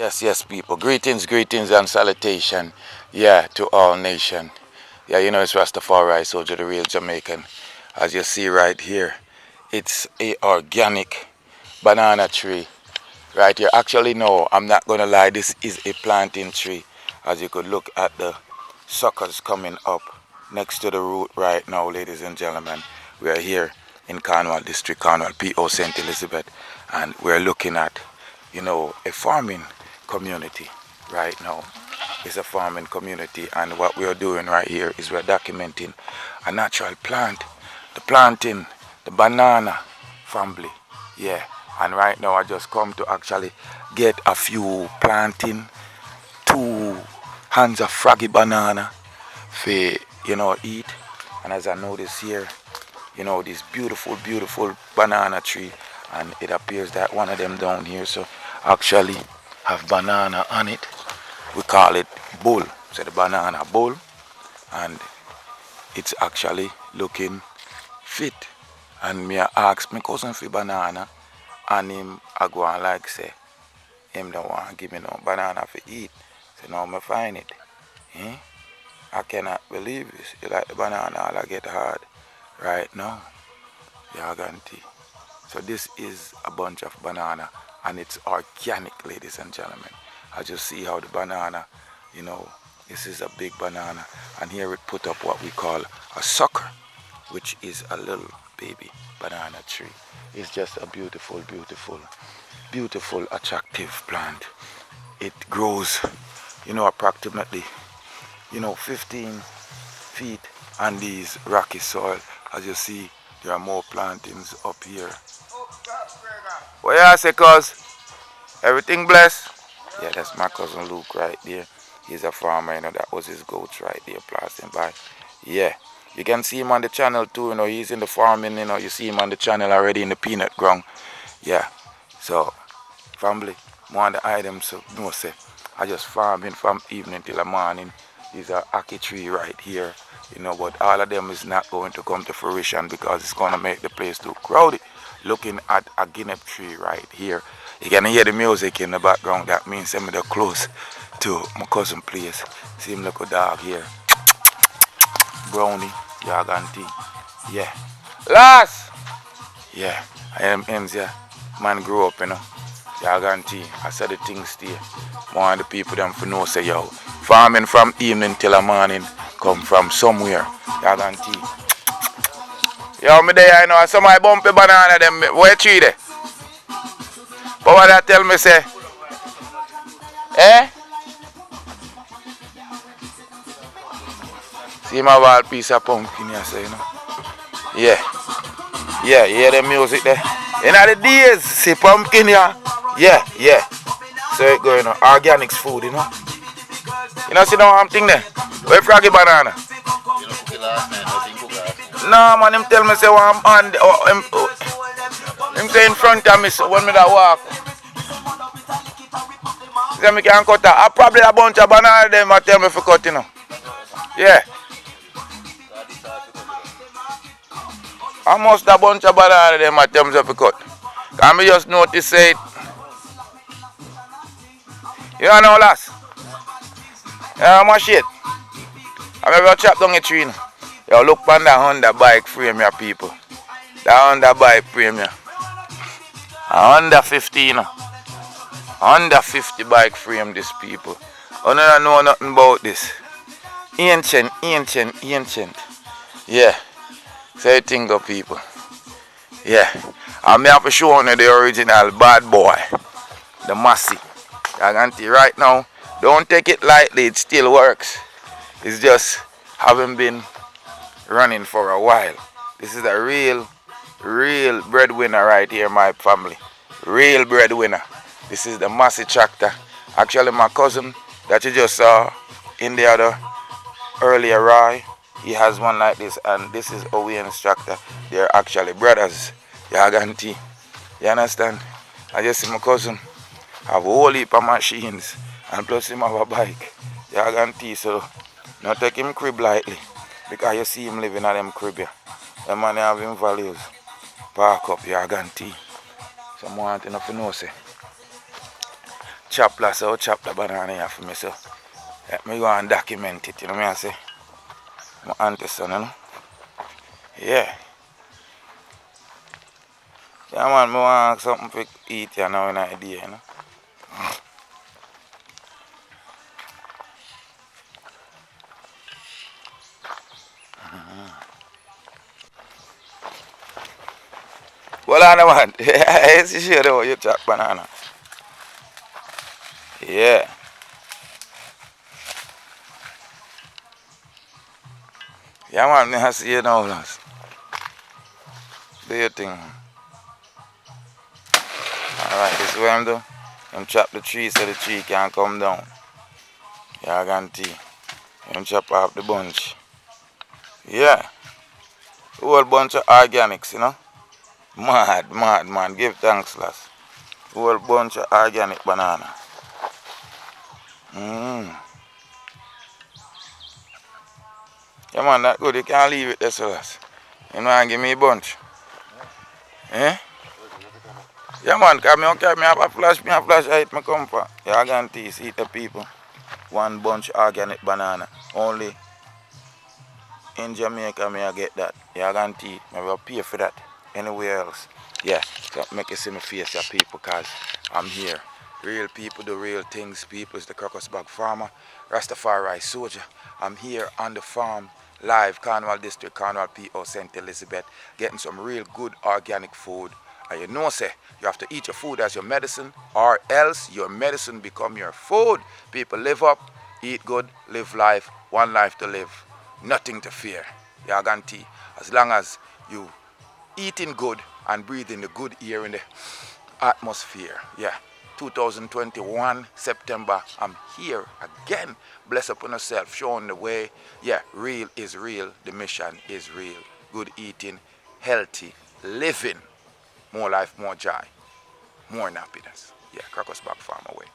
Yes, yes, people. Greetings, greetings, and salutation. Yeah, to all nation. Yeah, you know it's Rastafari, soldier, the real Jamaican. As you see right here, it's a organic banana tree right here. Actually, no, I'm not gonna lie. This is a planting tree. As you could look at the suckers coming up next to the root right now, ladies and gentlemen. We are here in Cornwall District, Cornwall, P.O. St. Elizabeth, and we're looking at, a farming community right now. It's a farming community, and what we are doing right here is we're documenting a natural plant, the planting, the banana family. Yeah, and right now I just come to actually get a few planting, 2 hands of froggy banana for eat. And as I notice here, this beautiful, beautiful banana tree, and it appears that one of them down here so actually have banana on it. We call it bull, so the banana bull, and it's actually looking fit. And me I ask my cousin for banana, and him I go and like say him don't want to give me no banana for eat. So now I find it. I cannot believe this. You like the banana, all I get hard right now. Yaganti. So this is a bunch of banana, and it's organic, ladies and gentlemen. As you see how the banana, this is a big banana, and here it put up what we call a sucker, which is a little baby banana tree. It's just a beautiful, beautiful, beautiful, attractive plant. It grows, approximately, 15 feet on these rocky soil. As you see, there are more plantings up here. What you say, cuz? Everything blessed? Yeah, that's my cousin Luke right there. He's a farmer, that was his goats right there passing by. Yeah, you can see him on the channel too, he's in the farming, you see him on the channel already in the peanut ground. Yeah, so, family, one of the items, say, I just farming from evening till the morning. These are ackee tree right here, but all of them is not going to come to fruition because it's going to make the place too crowded. Looking at a guinea tree right here. You can hear the music in the background. That means I'm close to my cousin place. See him look a dog here. Brownie, Yaganti. Yeah. Last! Yeah, I am Enza. Man grew up, Yaganti. I said the things there. More of the people them for know say, yo, farming from evening till the morning come from somewhere. Yaganti. Yo, me there, I know somebody bumpy banana them. Where tree there? But what that tell me say? Eh? See my wall piece of pumpkin here, say, Yeah. Yeah, you hear the music there? In the days, see pumpkin here? Yeah, yeah. So it going on. Organics food, see no thing there? Where froggy banana? You don't cook it last night, I think cook last night. No man, him tell me say I'm on him say in front of me so when me that walk. Say me can cut that. I probably a bunch of banana them I tell me for cut, Yeah. I must a bunch of banana them I tell me for cut. Can me just notice say it. You don't know last? Yeah, my shit. I'm ever chop down a tree. Yo, look on that Honda bike frame, your people. That Honda bike frame, yeah. A Honda 50, Honda 50 bike frame, this people. I don't know nothing about this. Ancient. Yeah. Say thing go, people. Yeah. I may have to show you the original bad boy. The Massey. Right now, don't take it lightly, it still works. It's just haven't been running for a while. This is a real breadwinner right here, my family. Real breadwinner. This is the Massey tractor. Actually, my cousin that you just saw in the other earlier ride, he has one like this, and this is Owen's tractor. They're actually brothers. Yaganti. You understand? I just see my cousin have a whole heap of machines, and plus him have a bike. Yaganti, so not take him crib lightly, because you see him living at them crib here. The man have him values. Park up, Yaganti. Some want enough to know, say. chop last, so chop the banana here for me, so let me go and document it, you know what I say? My auntie son, you know? Yeah. Yeah man, I want something to eat here now in the day, you know? Well on man, it's sure though you chop banana. Yeah. Yeah man, I see you now, lads. Do your thing. Alright, this is what I'm doing. I'm chop the tree so the tree can come down. Yeah, I guarantee. I'm chop off the bunch. Yeah. Whole bunch of organics, you know. Mad, mad, man. Give thanks, lads. Whole bunch of organic banana. Mm. Yeah, man, that good. You can't leave it there, so lads. You know, and give me a bunch. Eh? Yeah, man, because me have a flash, I eat my comfort. Yeah, I guarantee see the people. One bunch organic banana. Only in Jamaica, me I get that. Yeah, I guarantee. I will pay for that. Anywhere else. Yeah, so make you see my face, yeah, people, because I'm here. Real people do real things. People is the Crocus bag farmer, Rastafari soldier. I'm here on the farm, live, Cornwall District, Cornwall P.O. St. Elizabeth, getting some real good organic food. And you know, say, you have to eat your food as your medicine, or else your medicine become your food. People live up, eat good, live life, one life to live. Nothing to fear. Yeah, I guarantee. As long as you eating good and breathing the good air in the atmosphere. Yeah. 2021 September, I'm here again. Bless upon yourself, showing the way. Yeah, real is real. The mission is real. Good eating, healthy living, more life, more joy, more happiness. Yeah, Crocus back farm away.